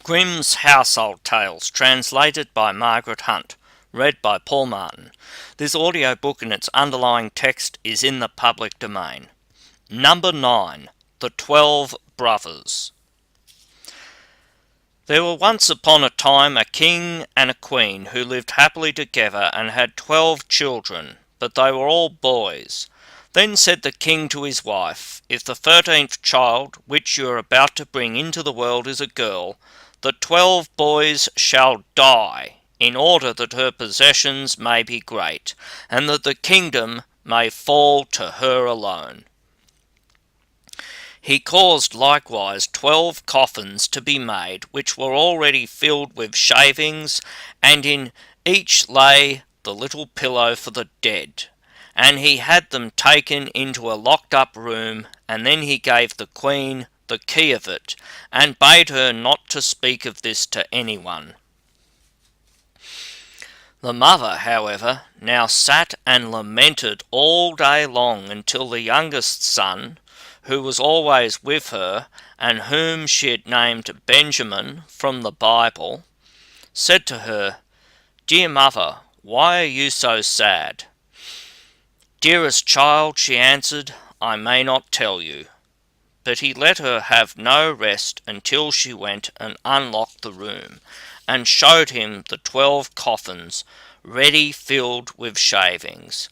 Grimm's Household Tales, translated by Margaret Hunt, read by Paul Martin. This audiobook and its underlying text is in the public domain. Number 9. The 12 Brothers. There were once upon a time a king and a queen who lived happily together and had 12 children, but they were all boys. Then said the king to his wife, "If the 13th child which you are about to bring into the world is a girl, the 12 boys shall die, in order that her possessions may be great, and that the kingdom may fall to her alone." He caused likewise 12 coffins to be made, which were already filled with shavings, and in each lay the little pillow for the dead. And he had them taken into a locked-up room, and then he gave the queen the key of it, and bade her not to speak of this to anyone. The mother, however, now sat and lamented all day long until the youngest son, who was always with her, and whom she had named Benjamin from the Bible, said to her, "Dear mother, why are you so sad?" "Dearest child," she answered, "I may not tell you." But he let her have no rest until she went and unlocked the room, and showed him the 12 coffins, ready filled with shavings.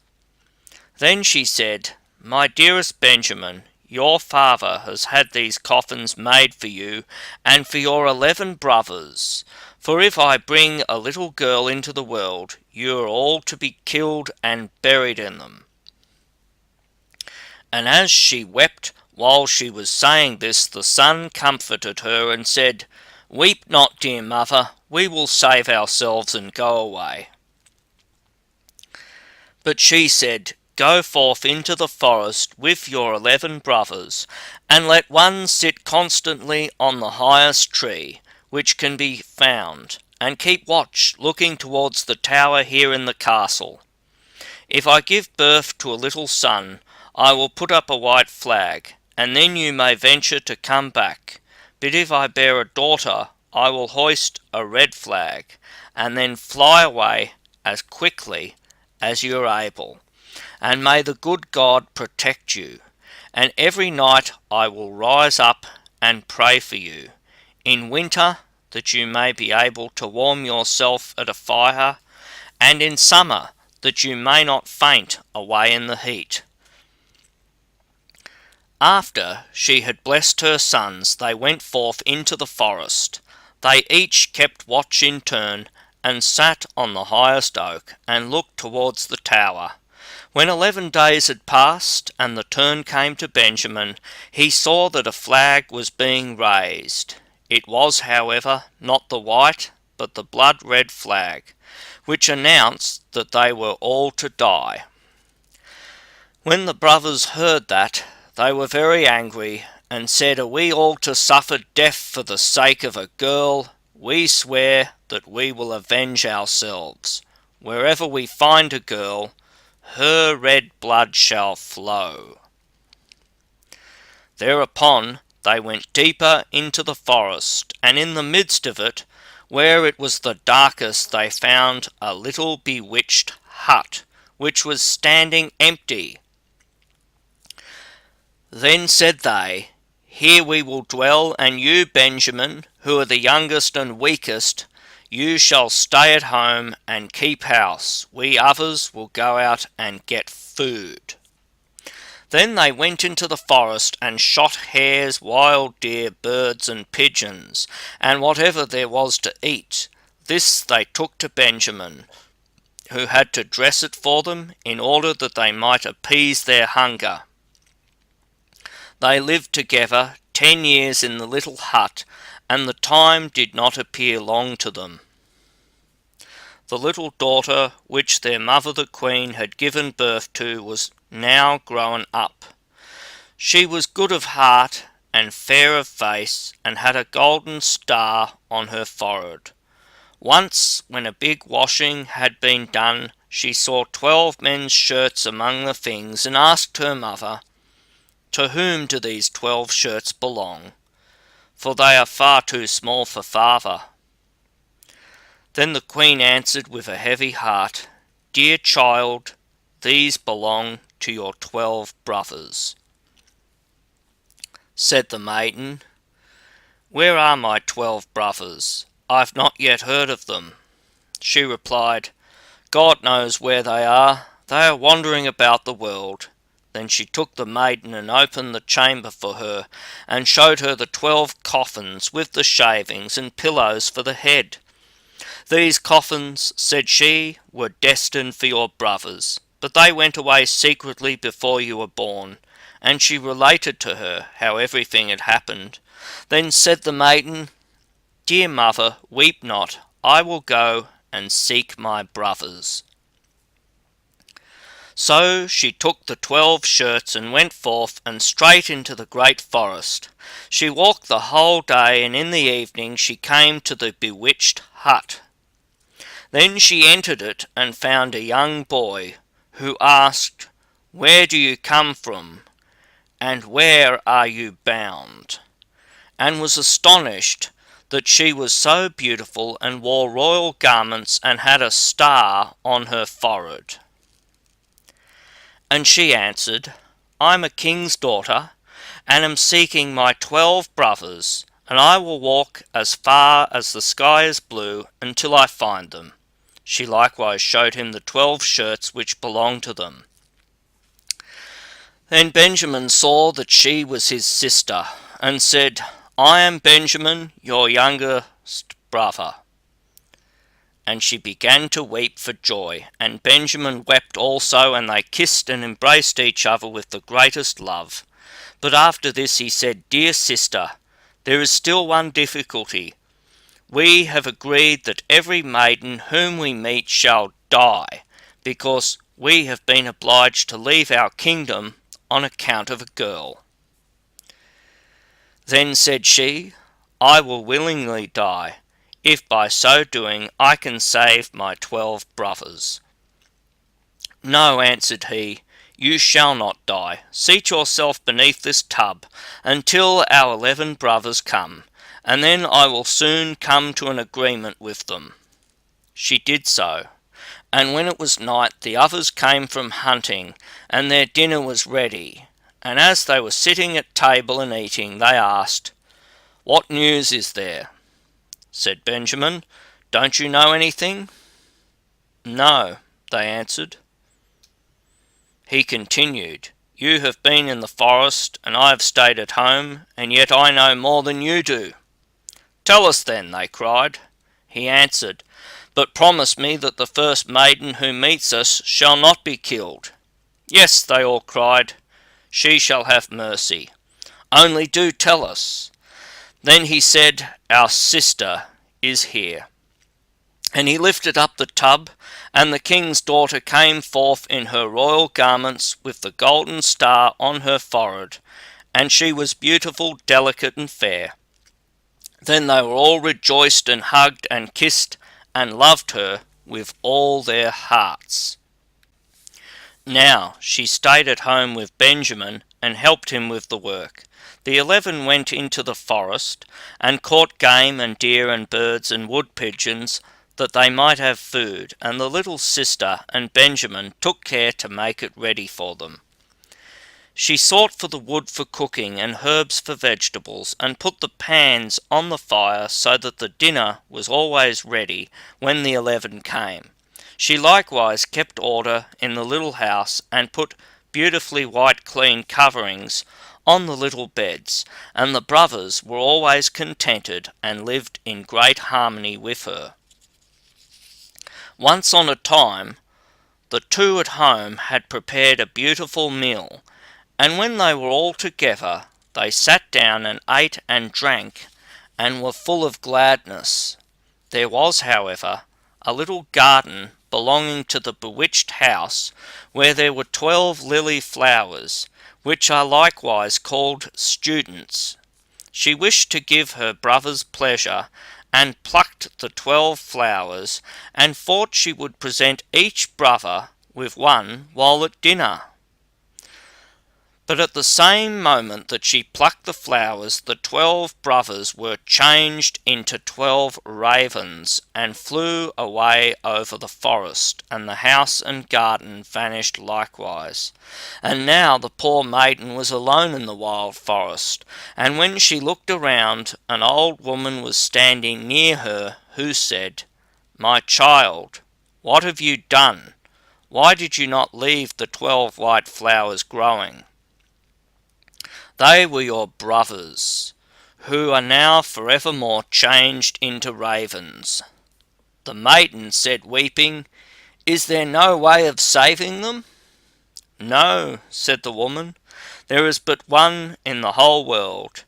Then she said, "My dearest Benjamin, your father has had these coffins made for you and for your 11 brothers. For if I bring a little girl into the world, you are all to be killed and buried in them." And as she wept while she was saying this, the son comforted her and said, "Weep not, dear mother, we will save ourselves and go away." But she said, "Go forth into the forest with your 11 brothers, and let one sit constantly on the highest tree which can be found, and keep watch, looking towards the tower here in the castle. If I give birth to a little son, I will put up a white flag, and then you may venture to come back. But if I bear a daughter, I will hoist a red flag, and then fly away as quickly as you are able. And may the good God protect you. And every night I will rise up and pray for you. In winter, that you may be able to warm yourself at a fire, and in summer, that you may not faint away in the heat." After she had blessed her sons, they went forth into the forest. They each kept watch in turn, and sat on the highest oak, and looked towards the tower. When 11 days had passed, and the turn came to Benjamin, he saw that a flag was being raised. It was, however, not the white, but the blood-red flag, which announced that they were all to die. When the brothers heard that, they were very angry, and said, "Are we all to suffer death for the sake of a girl? We swear that we will avenge ourselves. Wherever we find a girl, her red blood shall flow." Thereupon they went deeper into the forest, and in the midst of it, where it was the darkest, they found a little bewitched hut, which was standing empty. Then said they, "Here we will dwell, and you, Benjamin, who are the youngest and weakest, you shall stay at home and keep house. We others will go out and get food." Then they went into the forest and shot hares, wild deer, birds, and pigeons, and whatever there was to eat. This they took to Benjamin, who had to dress it for them in order that they might appease their hunger. They lived together 10 years in the little hut, and the time did not appear long to them. The little daughter which their mother the queen had given birth to was now grown up. She was good of heart and fair of face, and had a golden star on her forehead. Once, when a big washing had been done, she saw 12 men's shirts among the things, and asked her mother, "To whom do these 12 shirts belong?" for they are far too small for father." Then the queen answered with a heavy heart, "Dear child, these belong to your 12 brothers." Said the maiden, "Where are my 12 brothers? I've not yet heard of them." She replied, "God knows where they are. They are wandering about the world." Then she took the maiden and opened the chamber for her, and showed her the 12 coffins with the shavings and pillows for the head. "These coffins," said she, "were destined for your brothers, but they went away secretly before you were born." And she related to her how everything had happened. Then said the maiden, "Dear mother, weep not. I will go and seek my brothers." So she took the 12 shirts and went forth and straight into the great forest. She walked the whole day, and in the evening she came to the bewitched hut. Then she entered it and found a young boy, who asked, "Where do you come from, and where are you bound?" and was astonished that she was so beautiful and wore royal garments and had a star on her forehead. And she answered, "I'm a king's daughter, and am seeking my 12 brothers, and I will walk as far as the sky is blue until I find them." She likewise showed him the 12 shirts which belonged to them. Then Benjamin saw that she was his sister, and said, "I am Benjamin, your youngest brother." And she began to weep for joy, and Benjamin wept also, and they kissed and embraced each other with the greatest love. But after this he said, "Dear sister, there is still one difficulty. We have agreed that every maiden whom we meet shall die, because we have been obliged to leave our kingdom on account of a girl." Then said she, "I will willingly die, if by so doing I can save my 12 brothers." "No," answered he, "you shall not die. Seat yourself beneath this tub until our 11 brothers come, and then I will soon come to an agreement with them." She did so, and when it was night the others came from hunting, and their dinner was ready. And as they were sitting at table and eating, they asked, "What news is there?" Said Benjamin, "Don't you know anything?" "No," they answered. He continued, "You have been in the forest, and I have stayed at home, and yet I know more than you do." "Tell us then," they cried. He answered, "But promise me that the first maiden who meets us shall not be killed." "Yes," they all cried, "she shall have mercy. Only do tell us." Then he said, "Our sister is here." And he lifted up the tub, and the king's daughter came forth in her royal garments with the golden star on her forehead, and she was beautiful, delicate, and fair. Then they were all rejoiced and hugged and kissed and loved her with all their hearts. Now she stayed at home with Benjamin and helped him with the work. The 11 went into the forest and caught game and deer and birds and wood pigeons, that they might have food, and the little sister and Benjamin took care to make it ready for them. She sought for the wood for cooking and herbs for vegetables, and put the pans on the fire so that the dinner was always ready when the 11 came. She likewise kept order in the little house, and put beautifully white clean coverings on the little beds, and the brothers were always contented and lived in great harmony with her. Once on a time, the 2 at home had prepared a beautiful meal, and when they were all together, they sat down and ate and drank, and were full of gladness. There was, however, a little garden belonging to the bewitched house, where there were 12 lily flowers, which are likewise called students. She wished to give her brothers pleasure, and plucked the 12 flowers, and thought she would present each brother with one while at dinner. But at the same moment that she plucked the flowers, the 12 brothers were changed into 12 ravens, and flew away over the forest, and the house and garden vanished likewise. And now the poor maiden was alone in the wild forest, and when she looked around, an old woman was standing near her, who said, "My child, what have you done? Why did you not leave the 12 white flowers growing? They were your brothers, who are now forevermore changed into ravens." The maiden said, weeping, "Is there no way of saving them?" "No," said the woman, "there is but one in the whole world,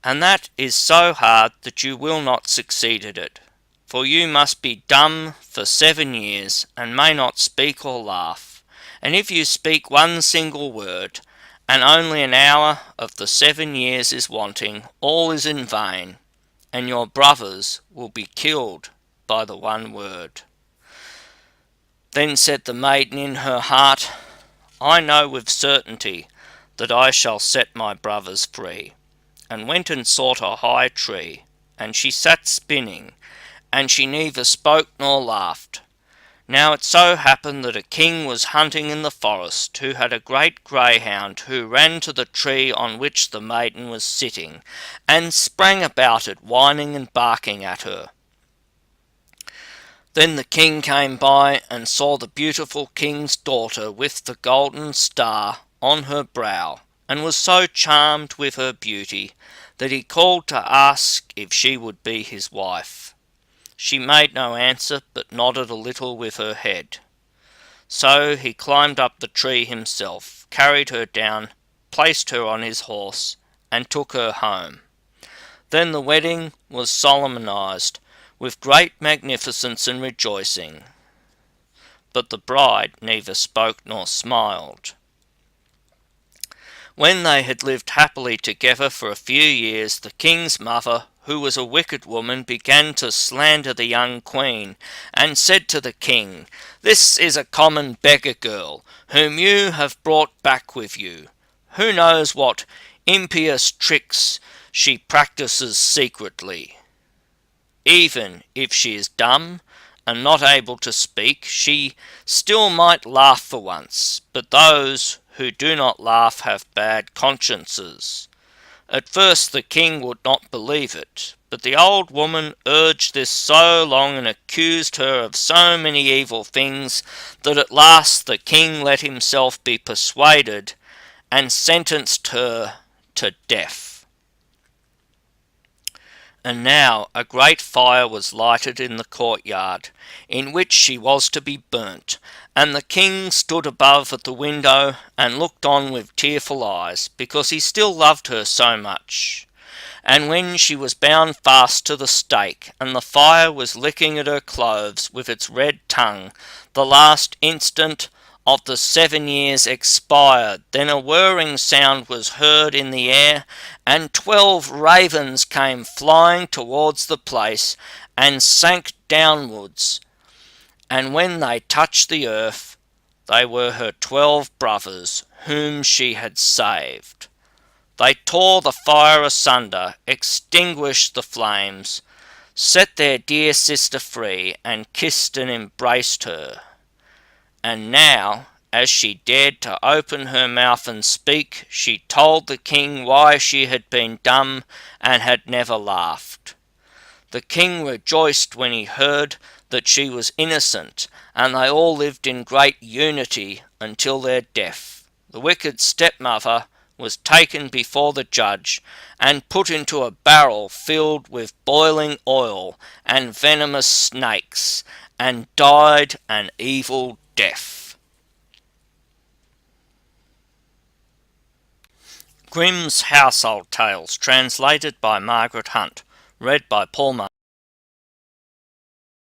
and that is so hard that you will not succeed at it, for you must be dumb for 7 years, and may not speak or laugh, and if you speak one single word, and only an hour of the 7 years is wanting, all is in vain, and your brothers will be killed by the one word." Then said the maiden in her heart, "I know with certainty that I shall set my brothers free," and went and sought a high tree, and she sat spinning, and she neither spoke nor laughed. Now it so happened that a king was hunting in the forest, who had a great greyhound, who ran to the tree on which the maiden was sitting, and sprang about it, whining and barking at her. Then the king came by, and saw the beautiful king's daughter with the golden star on her brow, and was so charmed with her beauty that he called to ask if she would be his wife. She made no answer, but nodded a little with her head. So he climbed up the tree himself, carried her down, placed her on his horse, and took her home. Then the wedding was solemnized with great magnificence and rejoicing, but the bride neither spoke nor smiled. When they had lived happily together for a few years, the king's mother, who was a wicked woman, began to slander the young queen, and said to the king, "This is a common beggar girl, whom you have brought back with you. Who knows what impious tricks she practises secretly? Even if she is dumb and not able to speak, she still might laugh for once, but those who do not laugh have bad consciences." At first the king would not believe it, but the old woman urged this so long and accused her of so many evil things that at last the king let himself be persuaded and sentenced her to death. And now a great fire was lighted in the courtyard, in which she was to be burnt, and the king stood above at the window and looked on with tearful eyes, because he still loved her so much. And when she was bound fast to the stake, and the fire was licking at her clothes with its red tongue, the last instant of the 7 years expired. Then a whirring sound was heard in the air, and 12 ravens came flying towards the place, and sank downwards. And when they touched the earth, they were her 12 brothers, whom she had saved. They tore the fire asunder, extinguished the flames, set their dear sister free, and kissed and embraced her. And now, as she dared to open her mouth and speak, she told the king why she had been dumb and had never laughed. The king rejoiced when he heard that she was innocent, and they all lived in great unity until their death. The wicked stepmother was taken before the judge and put into a barrel filled with boiling oil and venomous snakes, and died an evil death. Grimm's Household Tales, translated by Margaret Hunt, read by Paul